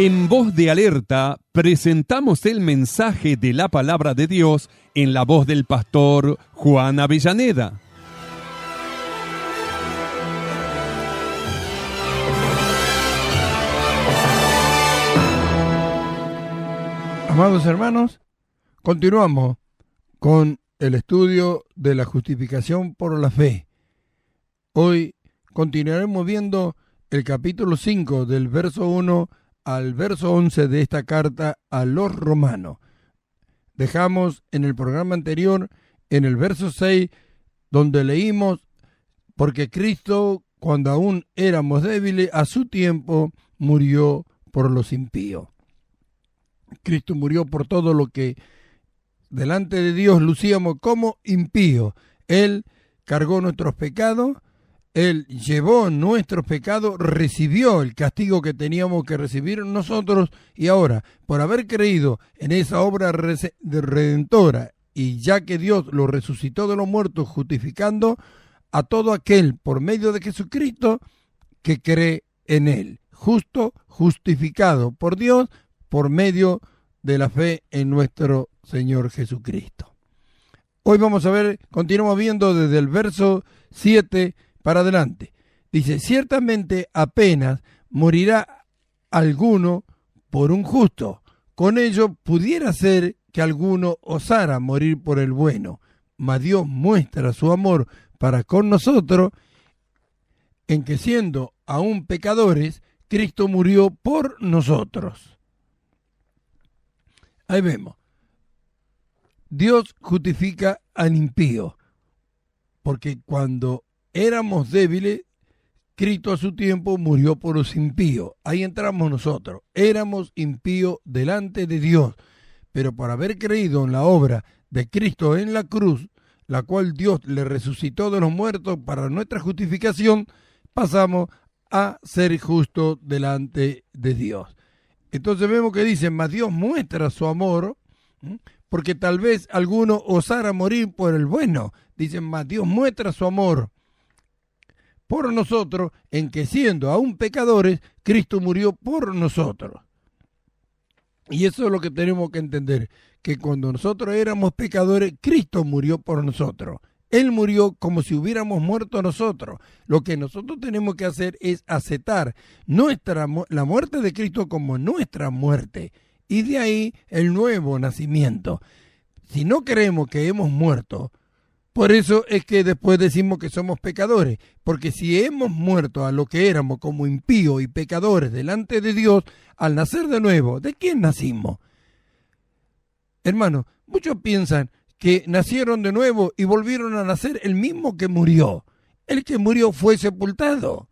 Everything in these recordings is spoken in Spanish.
En Voz de Alerta presentamos el mensaje de la Palabra de Dios en la voz del pastor Juan Avellaneda. Amados hermanos, continuamos con el estudio de la justificación por la fe. Hoy continuaremos viendo el capítulo 5 del verso 1 al verso 11 de esta carta a los romanos. Dejamos en el programa anterior, en el verso 6, donde leímos: porque Cristo, cuando aún éramos débiles, a su tiempo murió por los impíos. Cristo murió por todo lo que delante de Dios lucíamos como impíos. Él cargó nuestros pecados, Él llevó nuestros pecados, recibió el castigo que teníamos que recibir nosotros, y ahora, por haber creído en esa obra redentora, y ya que Dios lo resucitó de los muertos, justificando a todo aquel por medio de Jesucristo que cree en Él, justo, justificado por Dios por medio de la fe en nuestro Señor Jesucristo. Hoy vamos a ver, continuamos viendo desde el verso 7 para adelante. Dice: ciertamente apenas morirá alguno por un justo, con ello pudiera ser que alguno osara morir por el bueno, mas Dios muestra su amor para con nosotros, en que siendo aún pecadores, Cristo murió por nosotros. Ahí vemos, Dios justifica al impío, porque cuando éramos débiles, Cristo a su tiempo murió por los impíos. Ahí entramos nosotros. Éramos impíos delante de Dios, pero por haber creído en la obra de Cristo en la cruz, la cual Dios le resucitó de los muertos para nuestra justificación, pasamos a ser justos delante de Dios. Entonces vemos que dice: mas Dios muestra su amor, porque tal vez alguno osara morir por el bueno. Dicen: mas Dios muestra su amor por nosotros, en que siendo aún pecadores, Cristo murió por nosotros. Y eso es lo que tenemos que entender, que cuando nosotros éramos pecadores, Cristo murió por nosotros. Él murió como si hubiéramos muerto nosotros. Lo que nosotros tenemos que hacer es aceptar la muerte de Cristo como nuestra muerte. Y de ahí el nuevo nacimiento. Si no creemos que hemos muerto, por eso es que después decimos que somos pecadores. Porque si hemos muerto a lo que éramos como impíos y pecadores delante de Dios, al nacer de nuevo, ¿de quién nacimos? Hermano, muchos piensan que nacieron de nuevo y volvieron a nacer el mismo que murió. El que murió fue sepultado.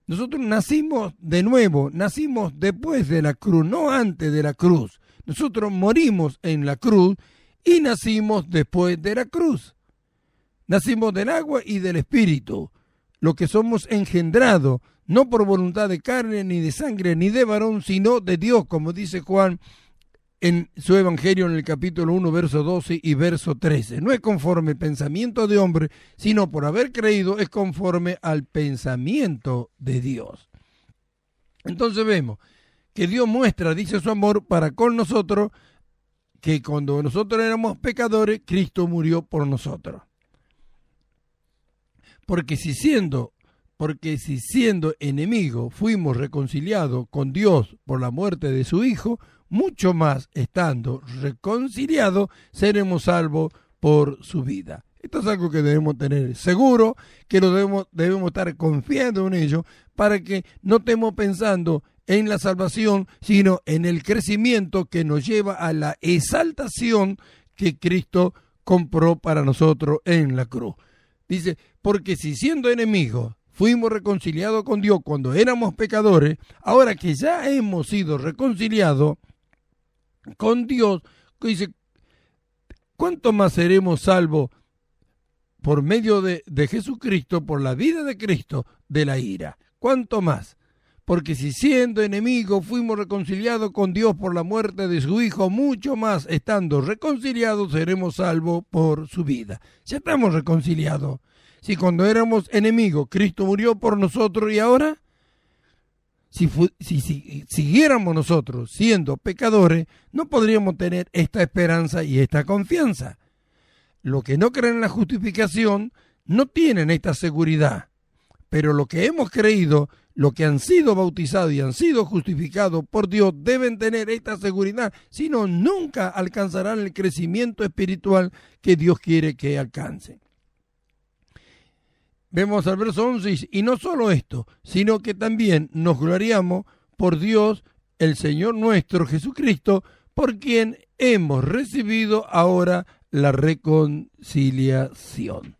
Nosotros nacimos de nuevo, nacimos después de la cruz, no antes de la cruz. Nosotros morimos en la cruz y nacimos después de la cruz. Nacimos del agua y del espíritu, lo que somos engendrados, no por voluntad de carne, ni de sangre, ni de varón, sino de Dios, como dice Juan en su evangelio en el capítulo 1, verso 12 y verso 13. No es conforme al pensamiento de hombre, sino por haber creído es conforme al pensamiento de Dios. Entonces vemos que Dios muestra, dice, su amor para con nosotros, que cuando nosotros éramos pecadores, Cristo murió por nosotros. Porque si siendo enemigos fuimos reconciliados con Dios por la muerte de su Hijo, mucho más estando reconciliados seremos salvos por su vida. Esto es algo que debemos tener seguro, que debemos estar confiando en ello, para que no estemos pensando en la salvación, sino en el crecimiento que nos lleva a la exaltación que Cristo compró para nosotros en la cruz. Dice: porque si siendo enemigos fuimos reconciliados con Dios cuando éramos pecadores, ahora que ya hemos sido reconciliados con Dios, dice, ¿cuánto más seremos salvos por medio de Jesucristo, por la vida de Cristo, de la ira? ¿Cuánto más? Porque si siendo enemigos fuimos reconciliados con Dios por la muerte de su Hijo, mucho más estando reconciliados seremos salvos por su vida. Ya estamos reconciliados. Si cuando éramos enemigos Cristo murió por nosotros, y ahora Si siguiéramos nosotros siendo pecadores, no podríamos tener esta esperanza y esta confianza. Los que no creen en la justificación no tienen esta seguridad. Pero los que hemos creído, los que han sido bautizados y han sido justificados por Dios, deben tener esta seguridad. Si no, nunca alcanzarán el crecimiento espiritual que Dios quiere que alcancen. Vemos al verso 11, y no solo esto, sino que también nos gloriamos por Dios, el Señor nuestro Jesucristo, por quien hemos recibido ahora la reconciliación.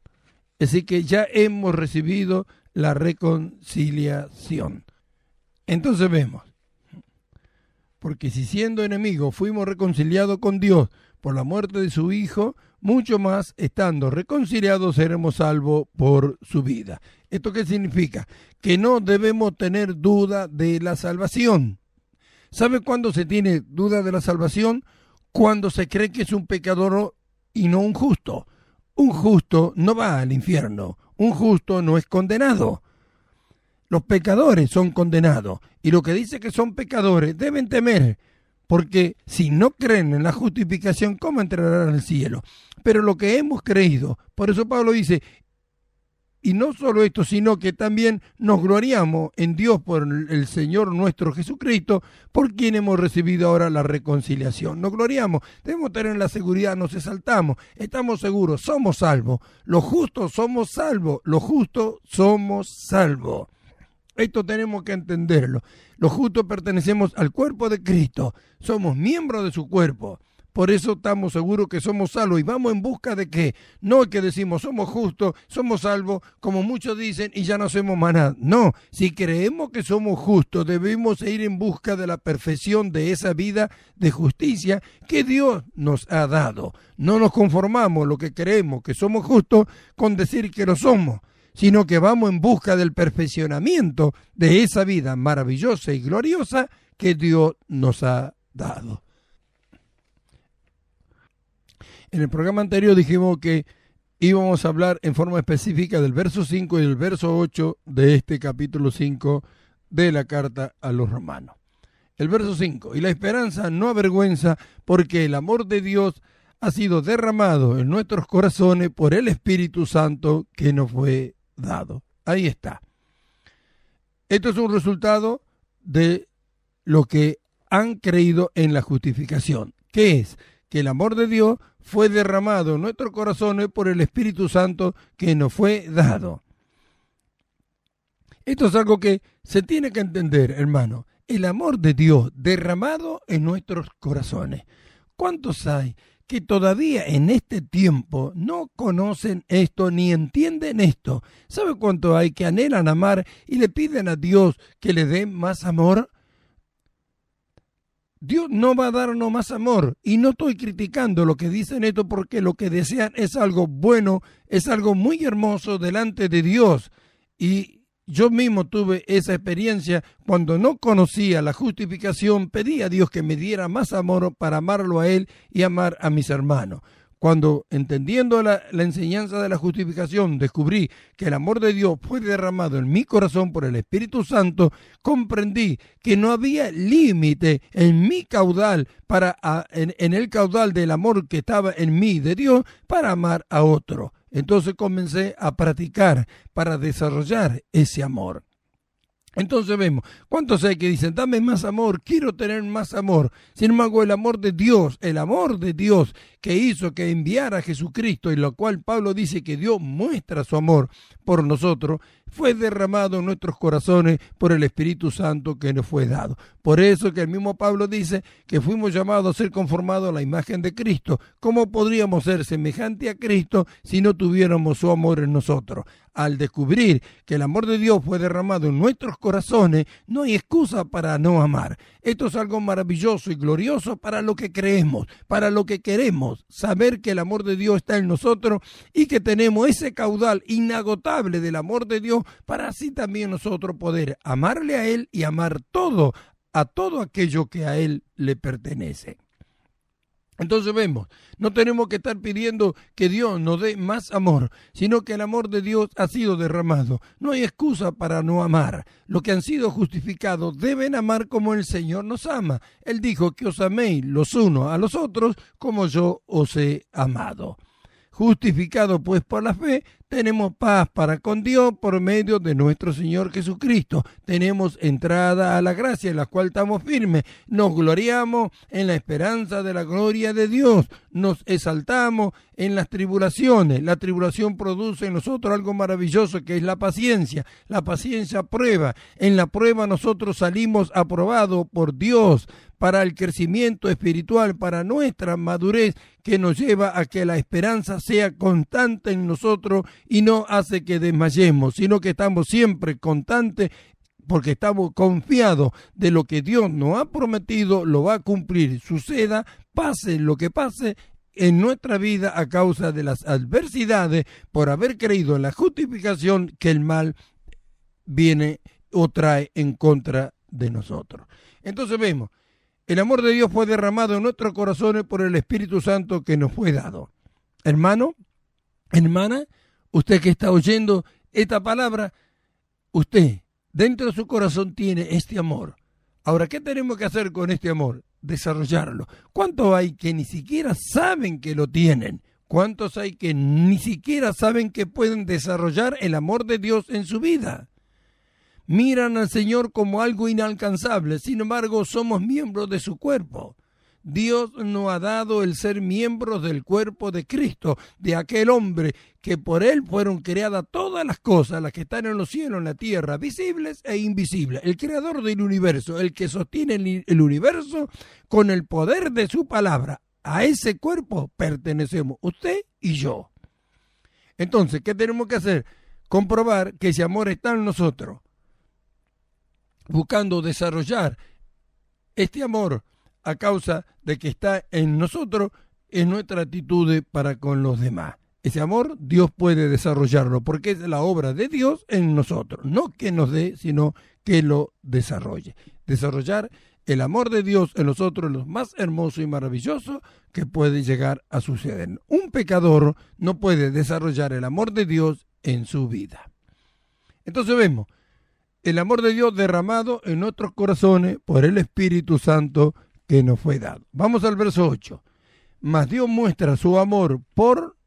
Así que ya hemos recibido la reconciliación. Entonces vemos, porque si siendo enemigos fuimos reconciliados con Dios por la muerte de su Hijo, mucho más estando reconciliados seremos salvos por su vida. ¿Esto qué significa? Que no debemos tener duda de la salvación. ¿Sabe cuándo se tiene duda de la salvación? Cuando se cree que es un pecador y no un justo. Un justo no va al infierno. Un justo no es condenado. Los pecadores son condenados. Y los que dicen que son pecadores deben temer. Porque si no creen en la justificación, ¿cómo entrarán al cielo? Pero lo que hemos creído, por eso Pablo dice, y no solo esto, sino que también nos gloriamos en Dios por el Señor nuestro Jesucristo, por quien hemos recibido ahora la reconciliación. Nos gloriamos, debemos tener la seguridad, nos exaltamos, estamos seguros, somos salvos. Los justos somos salvos, los justos somos salvos. Esto tenemos que entenderlo. Los justos pertenecemos al cuerpo de Cristo, somos miembros de su cuerpo. Por eso estamos seguros que somos salvos y vamos en busca de qué. No es que decimos somos justos, somos salvos, como muchos dicen, y ya no hacemos más nada. No, si creemos que somos justos, debemos ir en busca de la perfección de esa vida de justicia que Dios nos ha dado. No nos conformamos lo que creemos que somos justos con decir que lo somos, sino que vamos en busca del perfeccionamiento de esa vida maravillosa y gloriosa que Dios nos ha dado. En el programa anterior dijimos que íbamos a hablar en forma específica del verso 5 y del verso 8 de este capítulo 5 de la carta a los romanos. El verso 5, y la esperanza no avergüenza porque el amor de Dios ha sido derramado en nuestros corazones por el Espíritu Santo que nos fue dado. Ahí está. Esto es un resultado de lo que han creído en la justificación. ¿Qué es? Que el amor de Dios fue derramado en nuestros corazones por el Espíritu Santo que nos fue dado. Esto es algo que se tiene que entender, hermano. El amor de Dios derramado en nuestros corazones. ¿Cuántos hay que todavía en este tiempo no conocen esto ni entienden esto? ¿Sabe cuánto hay que anhelan amar y le piden a Dios que le dé más amor? Dios no va a darnos más amor, y no estoy criticando lo que dicen esto porque lo que desean es algo bueno, es algo muy hermoso delante de Dios. Y yo mismo tuve esa experiencia cuando no conocía la justificación, pedí a Dios que me diera más amor para amarlo a Él y amar a mis hermanos. Cuando, entendiendo la enseñanza de la justificación, descubrí que el amor de Dios fue derramado en mi corazón por el Espíritu Santo, comprendí que no había límite en mi caudal, en el caudal del amor que estaba en mí de Dios para amar a otro. Entonces comencé a practicar para desarrollar ese amor. Entonces vemos, ¿cuántos hay que dicen, dame más amor, quiero tener más amor? Sin embargo, el amor de Dios que hizo que enviara a Jesucristo, y lo cual Pablo dice que Dios muestra su amor por nosotros, fue derramado en nuestros corazones por el Espíritu Santo que nos fue dado. Por eso que el mismo Pablo dice que fuimos llamados a ser conformados a la imagen de Cristo. ¿Cómo podríamos ser semejante a Cristo si no tuviéramos su amor en nosotros? Al descubrir que el amor de Dios fue derramado en nuestros corazones, no hay excusa para no amar. Esto es algo maravilloso y glorioso para lo que creemos, para lo que queremos, saber que el amor de Dios está en nosotros y que tenemos ese caudal inagotable del amor de Dios para así también nosotros poder amarle a Él y amar a todo aquello que a Él le pertenece. Entonces vemos, no tenemos que estar pidiendo que Dios nos dé más amor, sino que el amor de Dios ha sido derramado. No hay excusa para no amar. Los que han sido justificados deben amar como el Señor nos ama. Él dijo que os améis los unos a los otros como yo os he amado. Justificados pues por la fe, tenemos paz para con Dios por medio de nuestro Señor Jesucristo. Tenemos entrada a la gracia en la cual estamos firmes. Nos gloriamos en la esperanza de la gloria de Dios. Nos exaltamos en las tribulaciones. La tribulación produce en nosotros algo maravilloso que es la paciencia. La paciencia prueba. En la prueba nosotros salimos aprobados por Dios para el crecimiento espiritual, para nuestra madurez, que nos lleva a que la esperanza sea constante en nosotros y no hace que desmayemos, sino que estamos siempre constantes porque estamos confiados de lo que Dios nos ha prometido, lo va a cumplir, suceda, pase lo que pase en nuestra vida a causa de las adversidades, por haber creído en la justificación que el mal viene o trae en contra de nosotros. Entonces vemos, el amor de Dios fue derramado en nuestros corazones por el Espíritu Santo que nos fue dado. Hermano, hermana, usted que está oyendo esta palabra, usted dentro de su corazón tiene este amor. Ahora, ¿qué tenemos que hacer con este amor? Desarrollarlo. ¿Cuántos hay que ni siquiera saben que lo tienen? ¿Cuántos hay que ni siquiera saben que pueden desarrollar el amor de Dios en su vida? Miran al Señor como algo inalcanzable, sin embargo somos miembros de su cuerpo. Dios nos ha dado el ser miembros del cuerpo de Cristo, de aquel hombre que por él fueron creadas todas las cosas, las que están en los cielos, en la tierra, visibles e invisibles. El creador del universo, el que sostiene el universo con el poder de su palabra. A ese cuerpo pertenecemos usted y yo. Entonces, ¿qué tenemos que hacer? Comprobar que ese amor está en nosotros, buscando desarrollar este amor a causa de que está en nosotros, en nuestra actitud para con los demás. Ese amor Dios puede desarrollarlo porque es la obra de Dios en nosotros, no que nos dé, sino que lo desarrolle. Desarrollar el amor de Dios en nosotros es lo más hermoso y maravilloso que puede llegar a suceder. Un pecador no puede desarrollar el amor de Dios en su vida. Entonces vemos el amor de Dios derramado en nuestros corazones por el Espíritu Santo que nos fue dado. Vamos al verso 8. Mas Dios muestra su amor por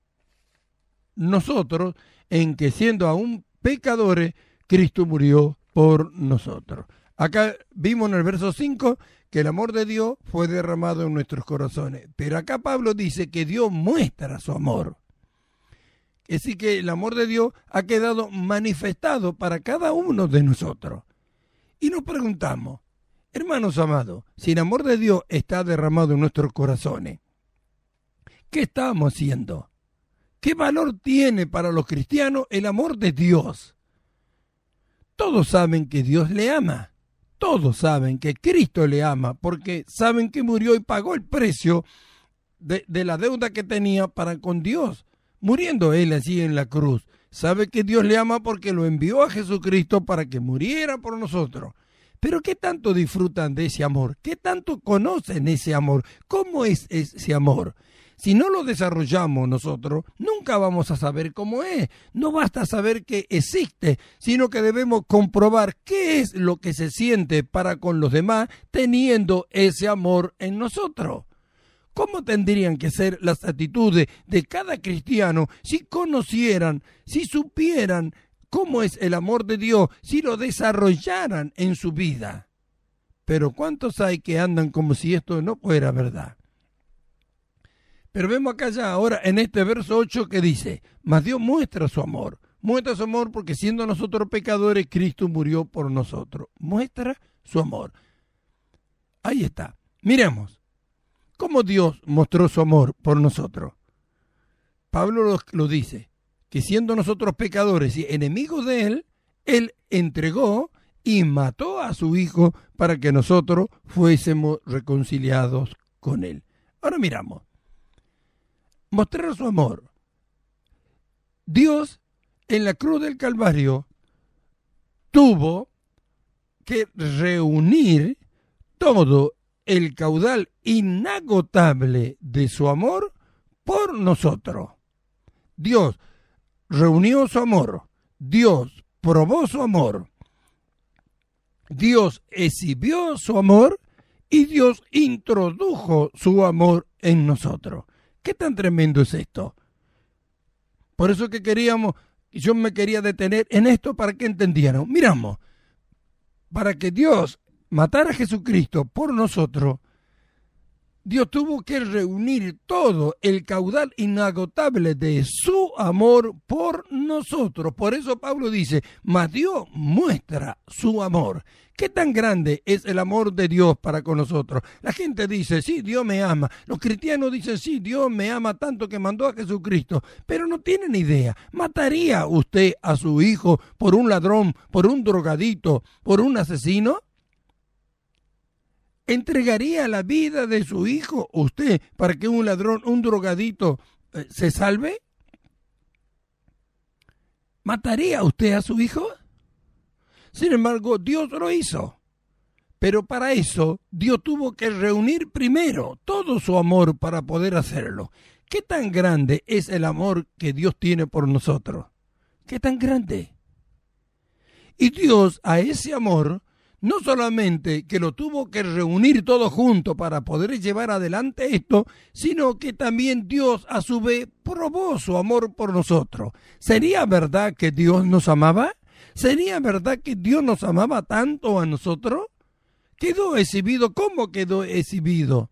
nosotros en que siendo aún pecadores, Cristo murió por nosotros. Acá vimos en el verso 5 que el amor de Dios fue derramado en nuestros corazones. Pero acá Pablo dice que Dios muestra su amor. Así que el amor de Dios ha quedado manifestado para cada uno de nosotros. Y nos preguntamos, hermanos amados, si el amor de Dios está derramado en nuestros corazones, ¿qué estamos haciendo? ¿Qué valor tiene para los cristianos el amor de Dios? Todos saben que Dios le ama. Todos saben que Cristo le ama porque saben que murió y pagó el precio de la deuda que tenía para con Dios. Muriendo él así en la cruz, sabe que Dios le ama porque lo envió a Jesucristo para que muriera por nosotros. Pero ¿qué tanto disfrutan de ese amor? ¿Qué tanto conocen ese amor? ¿Cómo es ese amor? Si no lo desarrollamos nosotros, nunca vamos a saber cómo es. No basta saber que existe, sino que debemos comprobar qué es lo que se siente para con los demás teniendo ese amor en nosotros. ¿Cómo tendrían que ser las actitudes de cada cristiano si conocieran, si supieran cómo es el amor de Dios, si lo desarrollaran en su vida? Pero ¿cuántos hay que andan como si esto no fuera verdad? Pero vemos acá ya ahora en este verso 8 que dice, mas Dios muestra su amor porque siendo nosotros pecadores, Cristo murió por nosotros. Muestra su amor. Ahí está. Miremos. ¿Cómo Dios mostró su amor por nosotros? Pablo lo dice, que siendo nosotros pecadores y enemigos de Él entregó y mató a su Hijo para que nosotros fuésemos reconciliados con Él. Ahora miramos. Mostrar su amor. Dios en la cruz del Calvario tuvo que reunir todo el caudal inagotable de su amor por nosotros. Dios reunió su amor, Dios probó su amor, Dios exhibió su amor y Dios introdujo su amor en nosotros. ¿Qué tan tremendo es esto? Por eso que yo me quería detener en esto para que entendieran. Miramos, para que Dios matara a Jesucristo por nosotros, Dios tuvo que reunir todo el caudal inagotable de su amor por nosotros. Por eso Pablo dice, mas Dios muestra su amor. ¿Qué tan grande es el amor de Dios para con nosotros? La gente dice, sí, Dios me ama. Los cristianos dicen, sí, Dios me ama tanto que mandó a Jesucristo. Pero no tienen idea. ¿Mataría usted a su hijo por un ladrón, por un drogadito, por un asesino? ¿Entregaría la vida de su hijo usted para que un ladrón, un drogadito se salve? ¿Mataría usted a su hijo? Sin embargo, Dios lo hizo. Pero para eso, Dios tuvo que reunir primero todo su amor para poder hacerlo. ¿Qué tan grande es el amor que Dios tiene por nosotros? ¿Qué tan grande? Y Dios a ese amor no solamente que lo tuvo que reunir todo junto para poder llevar adelante esto, sino que también Dios a su vez probó su amor por nosotros. ¿Sería verdad que Dios nos amaba? ¿Sería verdad que Dios nos amaba tanto a nosotros? Quedó exhibido. ¿Cómo quedó exhibido?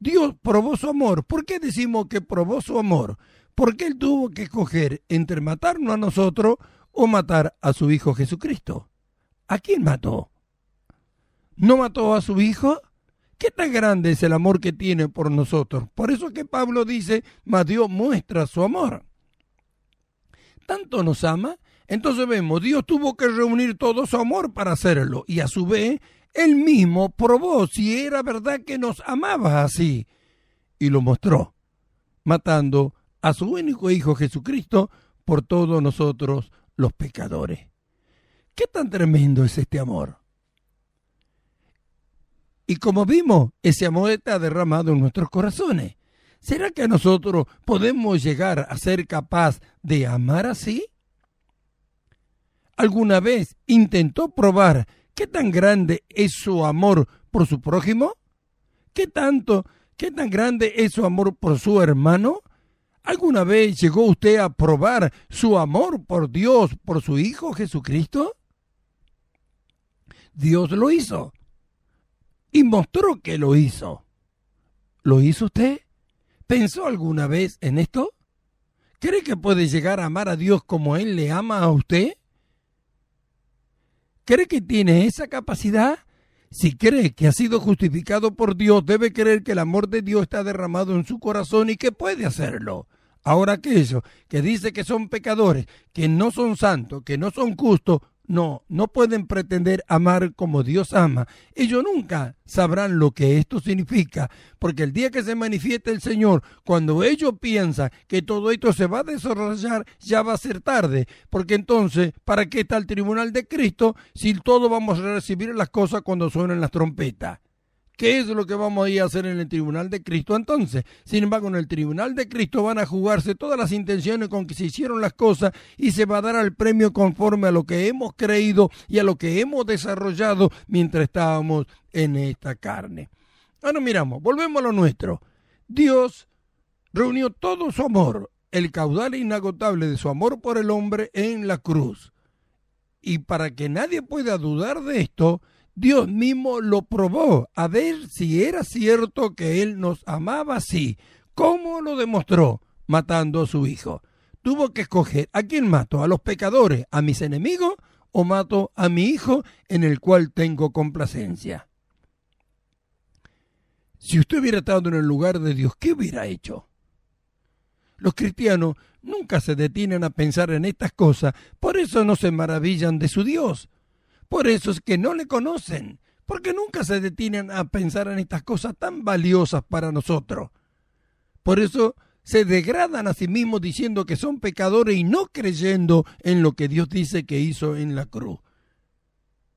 Dios probó su amor. ¿Por qué decimos que probó su amor? Porque Él tuvo que escoger entre matarnos a nosotros o matar a su Hijo Jesucristo. ¿A quién mató? ¿No mató a su Hijo? ¿Qué tan grande es el amor que tiene por nosotros? Por eso que Pablo dice, mas Dios muestra su amor. ¿Tanto nos ama? Entonces vemos, Dios tuvo que reunir todo su amor para hacerlo. Y a su vez, Él mismo probó si era verdad que nos amaba así. Y lo mostró, matando a su único Hijo Jesucristo por todos nosotros los pecadores. ¿Qué tan tremendo es este amor? Y como vimos, ese amor está derramado en nuestros corazones. ¿Será que nosotros podemos llegar a ser capaz de amar así? ¿Alguna vez intentó probar qué tan grande es su amor por su prójimo? ¿Qué tan grande es su amor por su hermano? ¿Alguna vez llegó usted a probar su amor por Dios, por su Hijo Jesucristo? Dios lo hizo. Y mostró que lo hizo. ¿Lo hizo usted? ¿Pensó alguna vez en esto? ¿Cree que puede llegar a amar a Dios como Él le ama a usted? ¿Cree que tiene esa capacidad? Si cree que ha sido justificado por Dios, debe creer que el amor de Dios está derramado en su corazón y que puede hacerlo. Ahora aquellos que dicen que son pecadores, que no son santos, que no son justos, no pueden pretender amar como Dios ama. Ellos nunca sabrán lo que esto significa, porque el día que se manifieste el Señor, cuando ellos piensan que todo esto se va a desarrollar, ya va a ser tarde, porque entonces, ¿para qué está el tribunal de Cristo si todos vamos a recibir las cosas cuando suenen las trompetas? ¿Qué es lo que vamos a ir a hacer en el tribunal de Cristo entonces? Sin embargo, en el tribunal de Cristo van a jugarse todas las intenciones con que se hicieron las cosas y se va a dar el premio conforme a lo que hemos creído y a lo que hemos desarrollado mientras estábamos en esta carne. Ahora miramos, volvemos a lo nuestro. Dios reunió todo su amor, el caudal inagotable de su amor por el hombre en la cruz. Y para que nadie pueda dudar de esto, Dios mismo lo probó a ver si era cierto que Él nos amaba así. ¿Cómo lo demostró? Matando a su Hijo. Tuvo que escoger a quién mato, a los pecadores, a mis enemigos, o mato a mi Hijo en el cual tengo complacencia. Si usted hubiera estado en el lugar de Dios, ¿qué hubiera hecho? Los cristianos nunca se detienen a pensar en estas cosas, por eso no se maravillan de su Dios. Por eso es que no le conocen, porque nunca se detienen a pensar en estas cosas tan valiosas para nosotros. Por eso se degradan a sí mismos diciendo que son pecadores y no creyendo en lo que Dios dice que hizo en la cruz.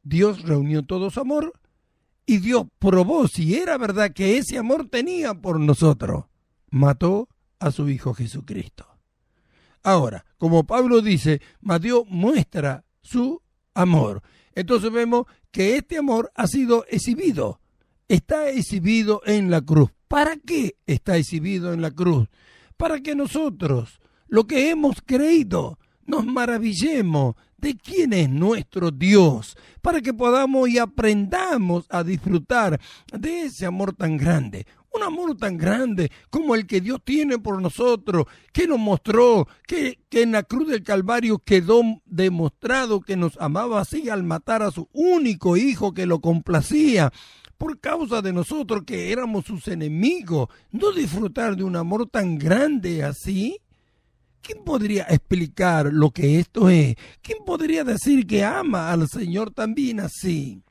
Dios reunió todo su amor Y Dios probó si era verdad que ese amor tenía por nosotros. Mató a su Hijo Jesucristo. Ahora, como Pablo dice, Dios muestra su amor. Entonces vemos que este amor ha sido exhibido. Está exhibido en la cruz. ¿Para qué está exhibido en la cruz? Para que nosotros, lo que hemos creído, nos maravillemos de quién es nuestro Dios, para que podamos y aprendamos a disfrutar de ese amor tan grande. Un amor tan grande como el que Dios tiene por nosotros, que nos mostró que en la cruz del Calvario quedó demostrado que nos amaba así al matar a su único Hijo que lo complacía por causa de nosotros que éramos sus enemigos. ¿No disfrutar de un amor tan grande así? ¿Quién podría explicar lo que esto es? ¿Quién podría decir que ama al Señor también así?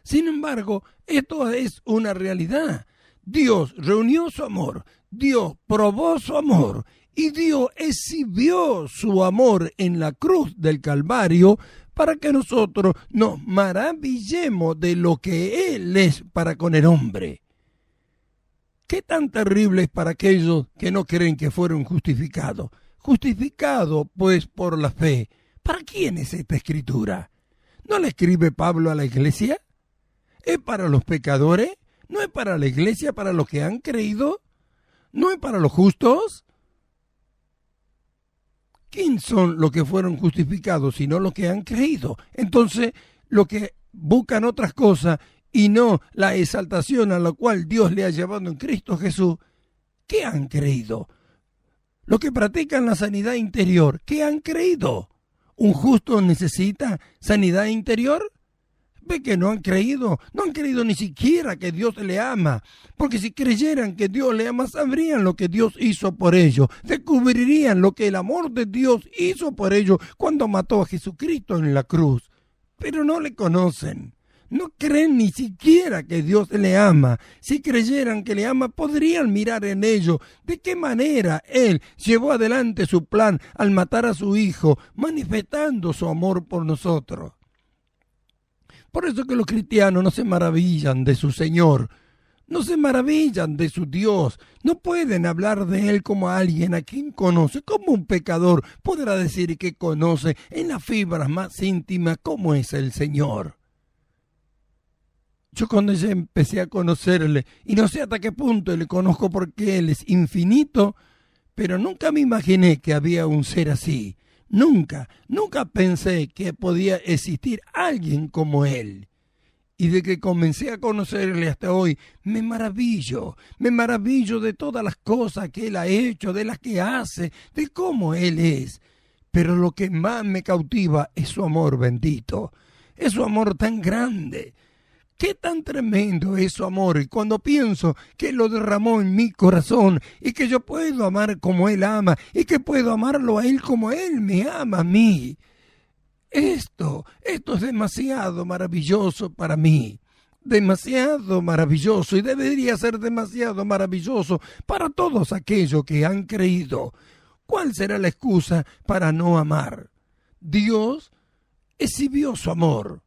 Sin embargo, esto es una realidad. Dios reunió su amor, Dios probó su amor y Dios exhibió su amor en la cruz del Calvario para que nosotros nos maravillemos de lo que Él es para con el hombre. ¿Qué tan terrible es para aquellos que no creen que fueron justificados? Justificados, pues, por la fe. ¿Para quién es esta escritura? ¿No la escribe Pablo a la iglesia? ¿Es para los pecadores? ¿No es para la iglesia, para los que han creído? ¿No es para los justos? ¿Quién son los que fueron justificados sino los que han creído? Entonces, los que buscan otras cosas y no la exaltación a la cual Dios le ha llevado en Cristo Jesús, ¿qué han creído? Los que practican la sanidad interior, ¿qué han creído? ¿Un justo necesita sanidad interior? Ve que no han creído ni siquiera que Dios le ama, porque si creyeran que Dios le ama, sabrían lo que Dios hizo por ellos, descubrirían lo que el amor de Dios hizo por ellos cuando mató a Jesucristo en la cruz, pero no le conocen. No creen ni siquiera que Dios le ama. Si creyeran que le ama, podrían mirar en ello de qué manera Él llevó adelante su plan al matar a su Hijo, manifestando su amor por nosotros. Por eso que los cristianos no se maravillan de su Señor, no se maravillan de su Dios, no pueden hablar de Él como a alguien a quien conoce, como un pecador podrá decir que conoce en las fibras más íntimas cómo es el Señor. Yo cuando ya empecé a conocerle, y no sé hasta qué punto le conozco porque Él es infinito, pero nunca me imaginé que había un ser así. Nunca pensé que podía existir alguien como Él. Y de que comencé a conocerle hasta hoy, me maravillo de todas las cosas que Él ha hecho, de las que hace, de cómo Él es. Pero lo que más me cautiva es su amor bendito, es su amor tan grande. Qué tan tremendo es su amor, y cuando pienso que Él lo derramó en mi corazón y que yo puedo amar como Él ama y que puedo amarlo a Él como Él me ama a mí. Esto es demasiado maravilloso para mí, demasiado maravilloso, y debería ser demasiado maravilloso para todos aquellos que han creído. ¿Cuál será la excusa para no amar? Dios exhibió su amor.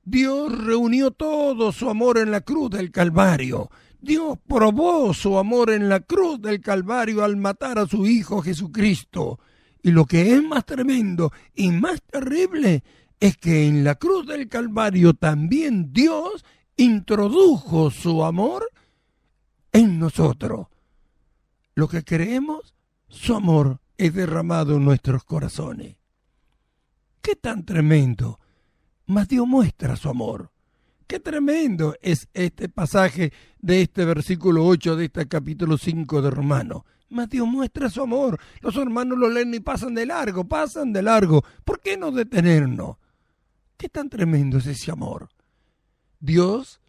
Dios reunió todo su amor en la cruz del Calvario. Dios probó su amor en la cruz del Calvario al matar a su Hijo Jesucristo. Y lo que es más tremendo y más terrible es que en la cruz del Calvario también Dios introdujo su amor en nosotros. Lo que creemos, su amor es derramado en nuestros corazones. ¡Qué tan tremendo! Mas Dios muestra su amor. Qué tremendo es este pasaje de este versículo 8 de este capítulo 5 de Romanos. Mas Dios muestra su amor. Los hermanos lo leen y pasan de largo. ¿Por qué no detenernos? Qué tan tremendo es ese amor. Dios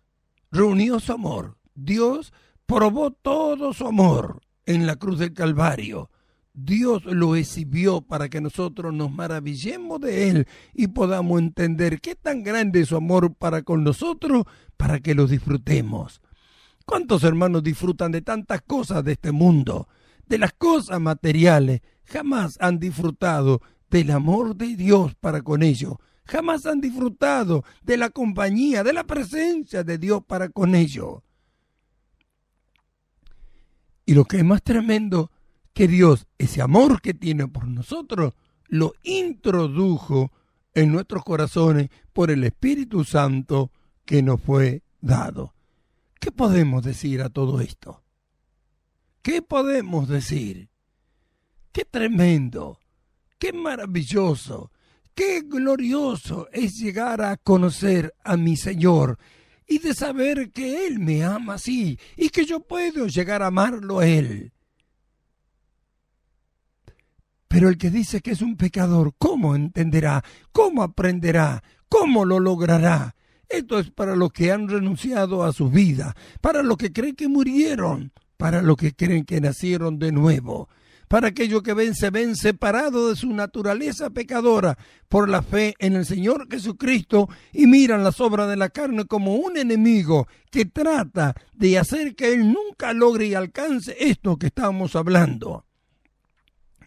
reunió su amor. Dios probó todo su amor en la cruz del Calvario. Dios lo exhibió para que nosotros nos maravillemos de Él y podamos entender qué tan grande es su amor para con nosotros, para que lo disfrutemos. ¿Cuántos hermanos disfrutan de tantas cosas de este mundo, de las cosas materiales? Jamás han disfrutado del amor de Dios para con ellos. jamás han disfrutado de la compañía, de la presencia de Dios para con ellos. Y lo que es más tremendo, que Dios, ese amor que tiene por nosotros, lo introdujo en nuestros corazones por el Espíritu Santo que nos fue dado. ¿Qué podemos decir a todo esto? ¿Qué podemos decir? ¡Qué tremendo! ¡Qué maravilloso! ¡Qué glorioso es llegar a conocer a mi Señor! Y de saber que Él me ama así y que yo puedo llegar a amarlo a Él. Pero el que dice que es un pecador, ¿cómo entenderá? ¿Cómo aprenderá? ¿Cómo lo logrará? Esto es para los que han renunciado a su vida, para los que creen que murieron, para los que creen que nacieron de nuevo, para aquellos que se ven separados de su naturaleza pecadora por la fe en el Señor Jesucristo y miran las obras de la carne como un enemigo que trata de hacer que Él nunca logre y alcance esto que estamos hablando.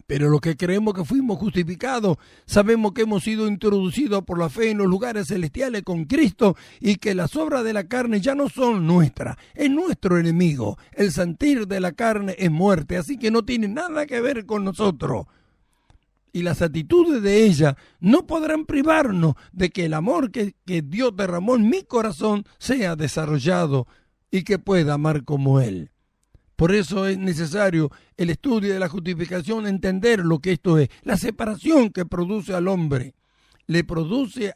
Pero los que creemos que fuimos justificados, sabemos que hemos sido introducidos por la fe en los lugares celestiales con Cristo y que las obras de la carne ya no son nuestras, es nuestro enemigo. El sentir de la carne es muerte, así que no tiene nada que ver con nosotros. Y las actitudes de ella no podrán privarnos de que el amor que Dios derramó en mi corazón sea desarrollado y que pueda amar como Él. Por eso es necesario el estudio de la justificación, entender lo que esto es, la separación que produce al hombre. Le produce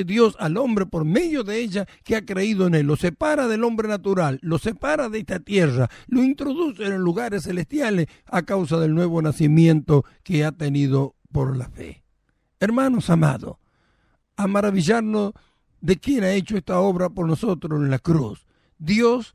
Dios al hombre por medio de ella que ha creído en Él. Lo separa del hombre natural, lo separa de esta tierra, lo introduce en los lugares celestiales a causa del nuevo nacimiento que ha tenido por la fe. Hermanos amados, a maravillarnos de quién ha hecho esta obra por nosotros en la cruz. Dios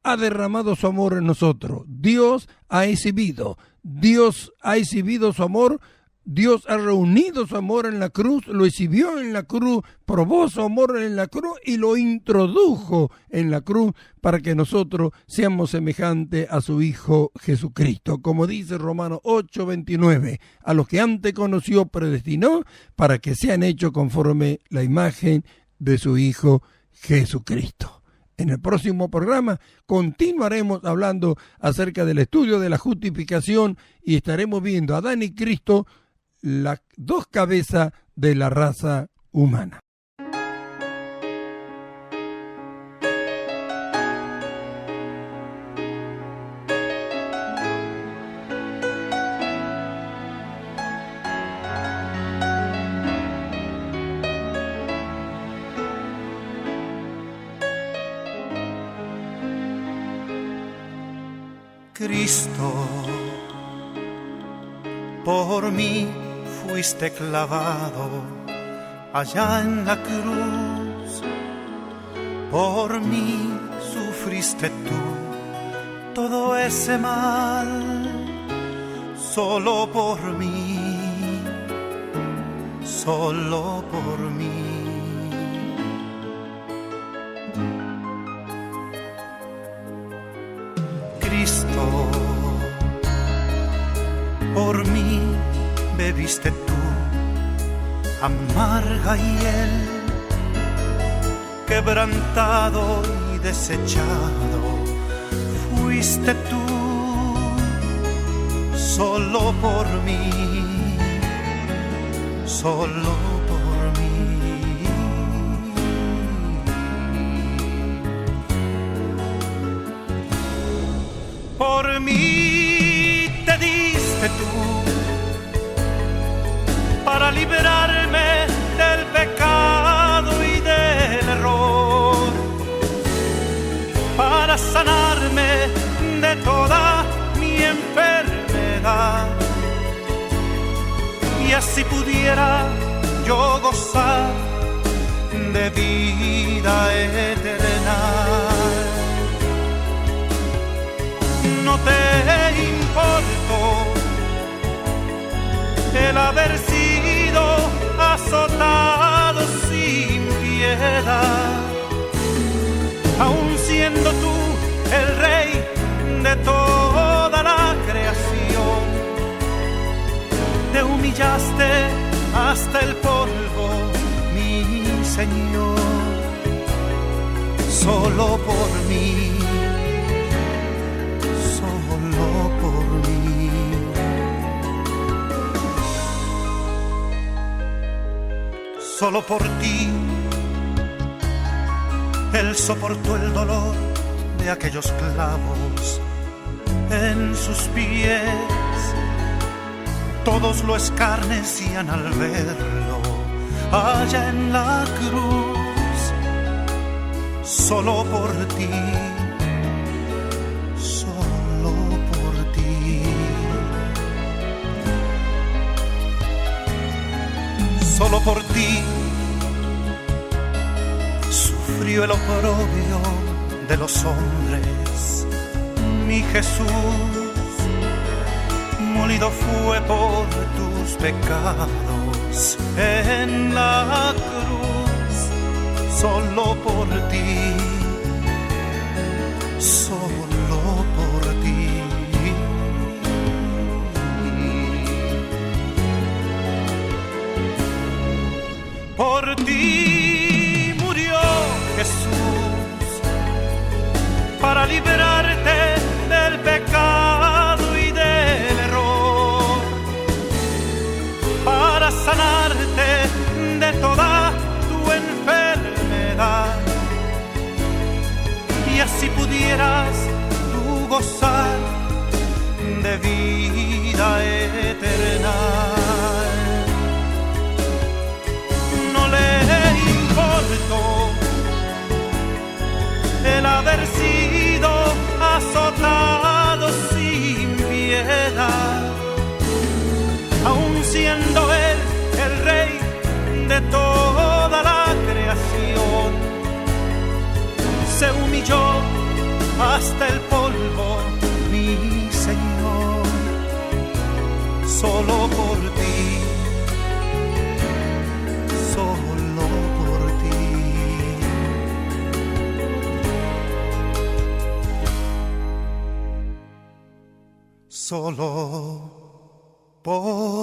ha derramado su amor en nosotros. Dios ha exhibido su amor. Dios ha reunido su amor en la cruz, lo exhibió en la cruz, probó su amor en la cruz y lo introdujo en la cruz para que nosotros seamos semejantes a su Hijo Jesucristo. Como dice Romanos 8:29, a los que antes conoció predestinó para que sean hechos conforme la imagen de su Hijo Jesucristo. En el próximo programa continuaremos hablando acerca del estudio de la justificación y estaremos viendo a Adán y Cristo, las dos cabezas de la raza humana. Cristo, por mí fuiste clavado allá en la cruz, por mí sufriste tú todo ese mal, solo por mí, solo por mí. Cristo, por mí bebiste tú amarga hiel, quebrantado y desechado fuiste tú, solo por mí, solo por mí. Por mí te diste tú para liberarme del pecado y del error, para sanarme de toda mi enfermedad y así pudiera yo gozar de vida eterna. No te importó el haber sido azotado sin piedad, aun siendo tú el rey de toda la creación, te humillaste hasta el polvo Señor, solo por mí, solo por mí. Solo por ti, Él soportó el dolor de aquellos clavos en sus pies. Todos lo escarnecían al verlo allá en la cruz. Solo por ti, solo por ti. Solo por ti sufrió el oprobio de los hombres. Mi Jesús molido fue por tus pecados en la cruz. Solo por ti, solo por ti. Por ti murió Jesús para liberarte del pecado y del error, para sanarte de toda tu enfermedad, y así pudieras tú gozar de vida eterna. No le importó el haber sido azotado sin piedad, aun siendo Él el Rey de toda la creación. Se humilló hasta el polvo, mi Señor, solo por ti, solo por ti. Solo por